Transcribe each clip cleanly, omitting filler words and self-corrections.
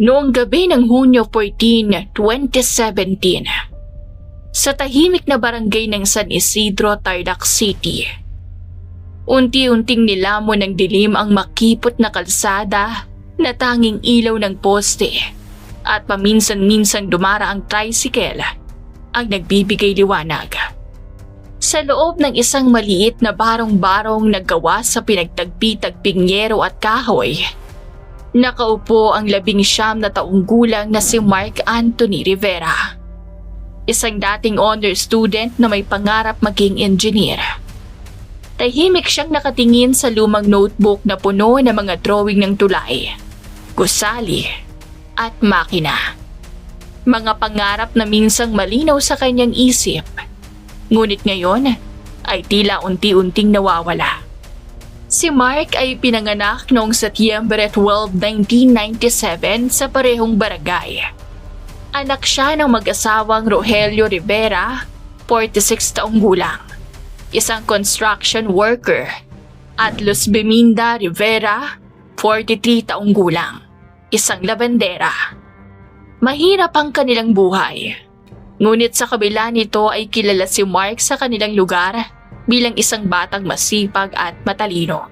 Noong gabi ng Hunyo 14, 2017, sa tahimik na barangay ng San Isidro, Tarlac City, unti-unting nilamon ng dilim ang makipot na kalsada na tanging ilaw ng poste at paminsan-minsan dumara ang tricycle ang nagbibigay liwanag. Sa loob ng isang maliit na barong-barong na gawa sa pinagtagpi-tagping yero at kahoy, nakaupo ang 19 na taong gulang na si Mark Anthony Rivera. Isang dating honor student na may pangarap maging engineer. Tahimik siyang nakatingin sa lumang notebook na puno ng mga drawing ng tulay, gusali at makina. Mga pangarap na minsang malinaw sa kanyang isip, ngunit ngayon ay tila unti-unting nawawala. Si Mark ay pinanganak noong Setyembre 12, 1997 sa parehong barangay. Anak siya ng mag-asawang Rogelio Rivera, 46 taong gulang, isang construction worker, at Luz Beminda Rivera, 43 taong gulang, isang labandera. Mahirap ang kanilang buhay. Ngunit sa kabila nito ay kilala si Mark sa kanilang lugar bilang isang batang masipag at matalino.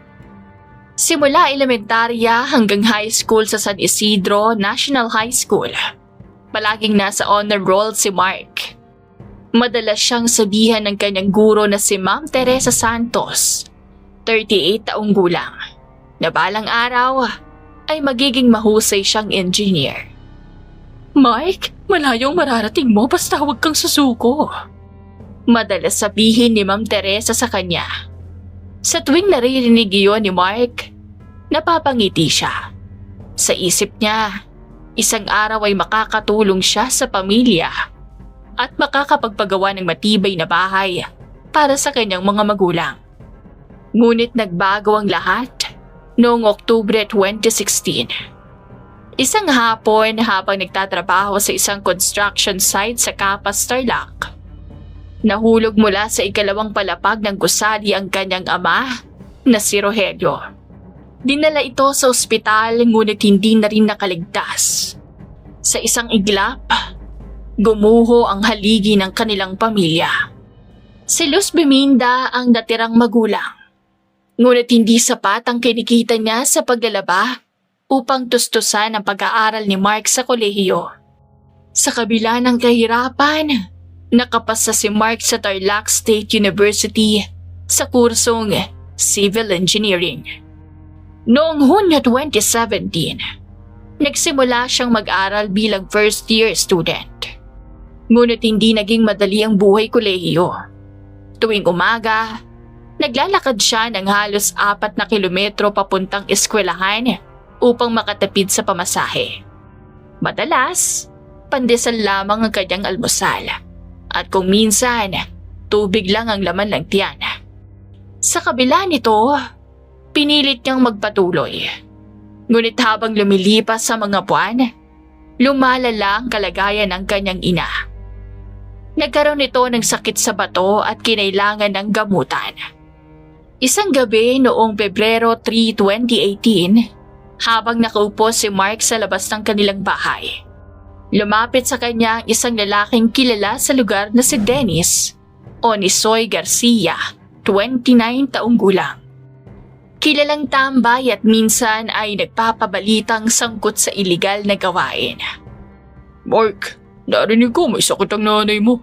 Simula elementarya hanggang high school sa San Isidro National High School, palaging nasa honor roll si Mark. Madalas siyang sabihan ng kanyang guro na si Ma'am Teresa Santos, 38 taong gulang, na balang araw ay magiging mahusay siyang engineer. "Mark, malayong mararating mo basta huwag kang susuko," madalas sabihin ni Ma'am Teresa sa kanya. Sa tuwing naririnig iyon ni Mark, napapangiti siya. Sa isip niya, isang araw ay makakatulong siya sa pamilya at makakapagpagawa ng matibay na bahay para sa kanyang mga magulang. Ngunit nagbago ang lahat noong Oktubre 2016. Isang hapon habang nagtatrabaho sa isang construction site sa Capas, Tarlac, nahulog mula sa ikalawang palapag ng gusali ang kanyang ama na si Rogelio. Dinala ito sa ospital ngunit hindi na rin nakaligtas. Sa isang iglap, gumuho ang haligi ng kanilang pamilya. Si Luz Beminda ang natirang magulang, ngunit hindi sapat ang kinikita niya sa paglalaba upang tustusan ang pag-aaral ni Mark sa kolehiyo. Sa kabila ng kahirapan, nakapasa si Mark sa Tarlac State University sa kursong Civil Engineering. Noong Hunyo 2017, nagsimula siyang mag-aral bilang first-year student. Ngunit hindi naging madali ang buhay kolehiyo. Tuwing umaga, naglalakad siya ng halos 4 na kilometro papuntang eskwelahan upang makatipid sa pamasahe. Madalas, pandesal lamang ang kanyang almusal at kung minsan, tubig lang ang laman ng tiyan. Sa kabila nito, pinilit niyang magpatuloy. Ngunit habang lumilipas sa mga buwan, lumalala ang kalagayan ng kanyang ina. Nagkaroon ito ng sakit sa bato at kinailangan ng gamutan. Isang gabi noong Pebrero 3, 2018, habang nakaupo si Mark sa labas ng kanilang bahay, lumapit sa kanya ang isang lalaking kilala sa lugar na si Dennis o Nisoy Garcia, 29 taong gulang. Kilalang tambay at minsan ay nagpapabalitang sangkot sa iligal na gawain. "Mark, narinig ko may sakit ang nanay mo,"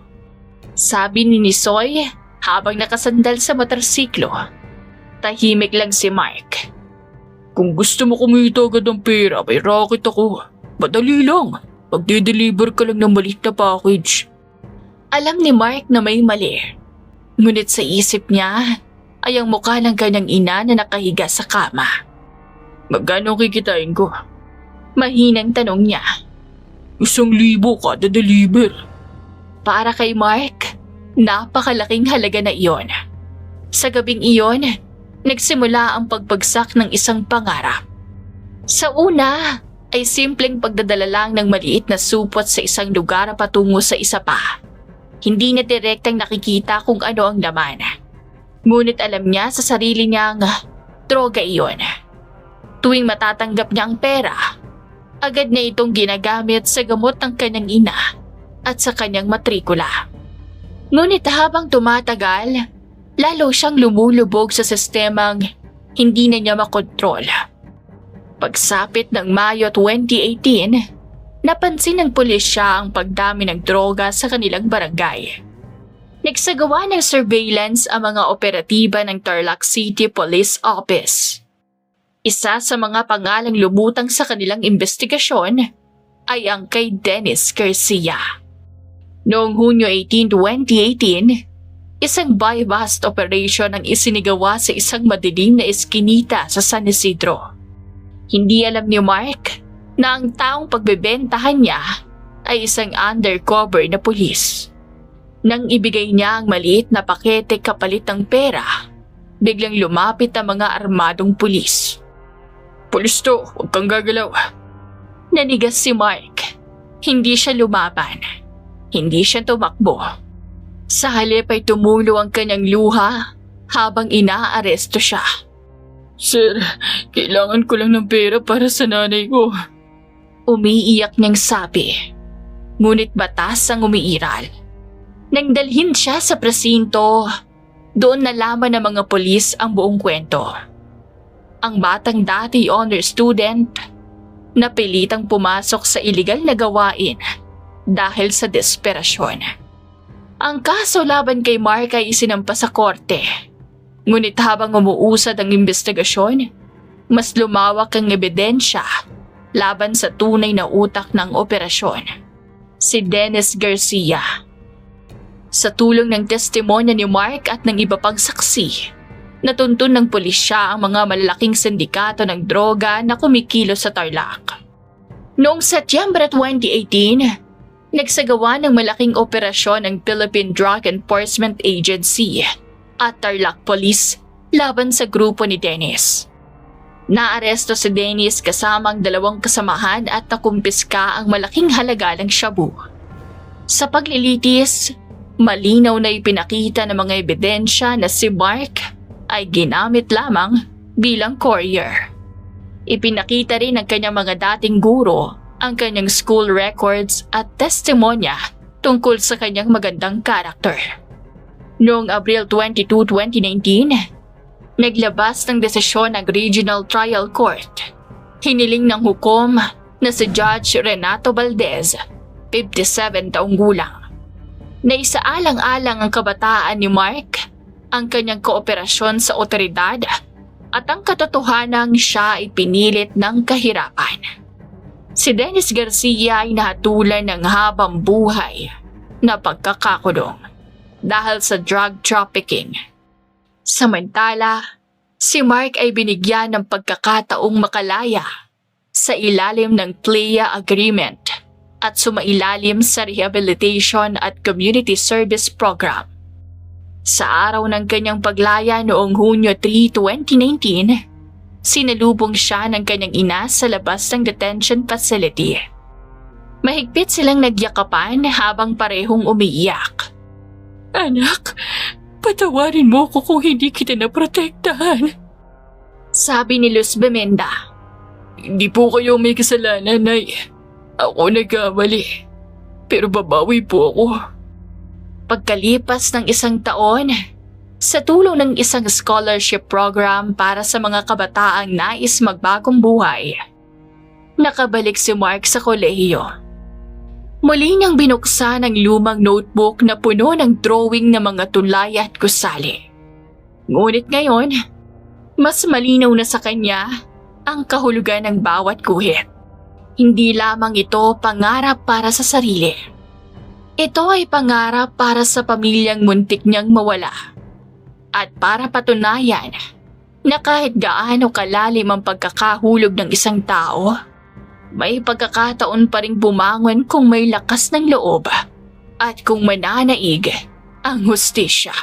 sabi ni Nisoy habang nakasandal sa motorsiklo. Tahimik lang si Mark. "Kung gusto mo kumita agad ng pera, may racket ako. Madali lang. Magde-deliver ka lang ng maliit na package." Alam ni Mark na may mali. Ngunit sa isip niya ay ang mukha ng kanyang ina na nakahiga sa kama. "Magkano kikitain ko?" Mahinang tanong niya. 1,000 kada deliver. Para kay Mark, napakalaking halaga na iyon. Sa gabing iyon, nagsimula ang pagbagsak ng isang pangarap. Sa una ay simpleng pagdadala lang ng maliit na supot sa isang lugar patungo sa isa pa. Hindi na direktang nakikita kung ano ang laman. Ngunit alam niya sa sarili niyang droga iyon. Tuwing matatanggap niya ang pera, Agad na itong ginagamit sa gamot ng kanyang ina at sa kanyang matrikula. Ngunit habang tumatagal, lalo siyang lumulubog sa sistemang hindi na niya makontrol. Pagsapit ng Mayo 2018, napansin ng pulisya ang pagdami ng droga sa kanilang barangay. Nagsagawa ng surveillance ang mga operatiba ng Tarlac City Police Office. Isa sa mga pangalang lumutang sa kanilang investigasyon ay ang kay Dennis Garcia. Noong Hunyo 18, 2018, isang buy-bust operation ang isinigawa sa isang madilim na eskinita sa San Isidro. Hindi alam ni Mark na ang taong pagbebentahan niya ay isang undercover na pulis. Nang ibigay niya ang maliit na pakete kapalit ng pera, biglang lumapit ang mga armadong pulis. "Pulis to, huwag kang gagalaw." Nanigas si Mark. Hindi siya lumaban. Hindi siya tumakbo. Sa halip ay tumulo ang kanyang luha habang inaaresto siya. "Sir, kailangan ko lang ng pera para sa nanay ko." Umiiyak niyang sabi. Ngunit batas ang umiiral. Nang dalhin siya sa presinto, doon nalaman ng mga pulis ang buong kwento. Ang batang dati honor student, napilitang pumasok sa iligal na gawain dahil sa desperasyon. Ang kaso laban kay Mark ay isinampa sa korte. Ngunit habang umuusad ang investigasyon, mas lumawak ang ebidensya laban sa tunay na utak ng operasyon, si Dennis Garcia. Sa tulong ng testimonya ni Mark at ng iba pang saksi, natuntun ng pulisya ang mga malalaking sindikato ng droga na kumikilos sa Tarlac. Noong Setyembre 2018, nagsagawa ng malaking operasyon ang Philippine Drug Enforcement Agency at Tarlac Police laban sa grupo ni Dennis. Naaresto si Dennis kasama ang 2 kasamahan at nakumpiska ang malaking halaga ng shabu. Sa paglilitis, malinaw na ipinakita ng mga ebidensya na si Mark ay ginamit lamang bilang courier. Ipinakita rin ng kanyang mga dating guro ang kanyang school records at testimonya tungkol sa kanyang magandang karakter. Noong Abril 22, 2019, naglabas ng desisyon ang Regional Trial Court. Hiniling ng hukom na si Judge Renato Valdez, 57 taong gulang. Naisaalang-alang ang kabataan ni Mark, ang kanyang kooperasyon sa otoridad at ang katotohanang siya ay pinilit ng kahirapan. Si Dennis Garcia ay nahatulan ng habang buhay na pagkakakulong dahil sa drug trafficking. Samantala, si Mark ay binigyan ng pagkakataong makalaya sa ilalim ng PLEA Agreement at sumailalim sa Rehabilitation at Community Service Program. Sa araw ng kanyang paglaya noong Hunyo 3, 2019, sinalubong siya ng kanyang ina sa labas ng detention facility. Mahigpit silang nagyakapan habang parehong umiiyak. "Anak, patawarin mo ko kung hindi kita naprotektahan," sabi ni Luz Bemenda. "Hindi po kayo may kasalanan, Nay. Ako nagkamali. Pero babawi po ako." Pagkalipas ng 1 taon, sa tulong ng isang scholarship program para sa mga kabataang nais magbagong buhay, nakabalik si Mark sa kolehiyo. Muli niyang binuksan ang lumang notebook na puno ng drawing ng mga tulay at gusali. Ngunit ngayon, mas malinaw na sa kanya ang kahulugan ng bawat guhit. Hindi lamang ito pangarap para sa sarili. Ito ay pangarap para sa pamilyang muntik niyang mawala. At para patunayan na kahit gaano kalalim ang pagkakahulog ng isang tao, may pagkakataon pa ring bumangon kung may lakas ng loob at kung mananaig ang hustisya.